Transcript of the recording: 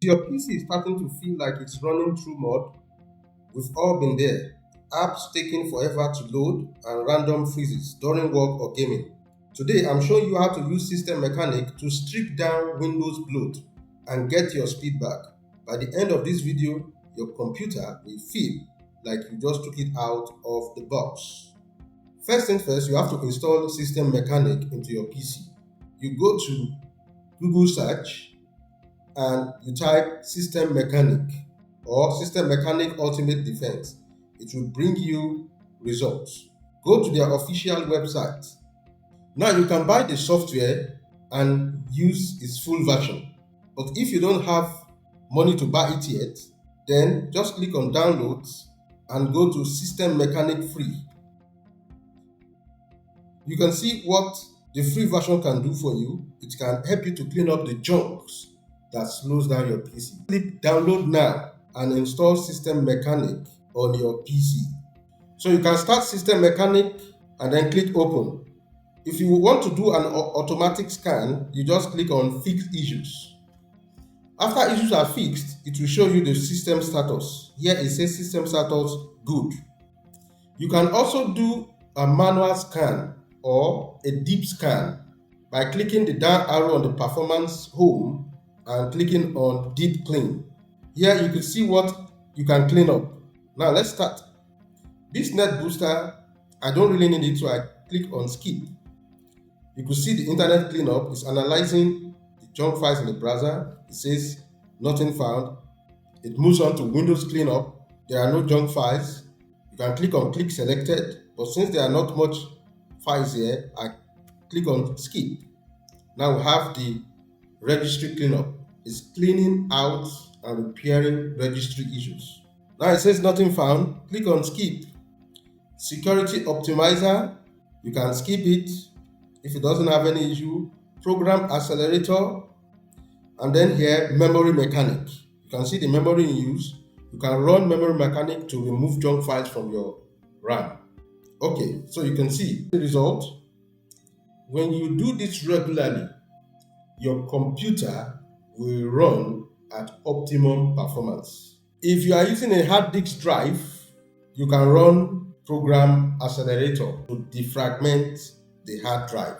Your PC is starting to feel like it's running through mud. We've all been there. Apps taking forever to load and random freezes during work or gaming. Today, I'm showing you how to use System Mechanic to strip down Windows bloat and get your speed back. By the end of this video, your computer will feel like you just took it out of the box. First things first, you have to install System Mechanic into your PC. You go to Google search and you type System Mechanic or System Mechanic Ultimate Defense. It will bring you results. Go to their official website. Now you can buy the software and use its full version. But if you don't have money to buy it yet, then just click on downloads and go to System Mechanic Free. You can see what the free version can do for you. It can help you to clean up the junks that slows down your PC. Click download now and install System Mechanic on your PC. So you can start System Mechanic and then click open. If you want to do an automatic scan, you just click on fix issues. After issues are fixed, it will show you the system status. Here it says system status good. You can also do a manual scan or a deep scan by clicking the down arrow on the performance home and clicking on deep clean. Here you can see what you can clean up. Now let's start. This net booster, I don't really need it, so I click on skip. You can see the internet cleanup is analyzing the junk files in the browser. It says nothing found. It moves on to Windows cleanup. There are no junk files. You can click on click selected, but since there are not much files here, I click on skip. Now we have the registry cleanup. It's cleaning out and repairing registry issues. Now it says nothing found. Click on skip. Security optimizer, you can skip it if it doesn't have any issue. Program accelerator, and then here memory mechanic. You can see the memory in use. You can run memory mechanic to remove junk files from your RAM. Okay, so you can see the result. When you do this regularly, your computer will run at optimum performance. If you are using a hard disk drive, you can run program accelerator to defragment the hard drive.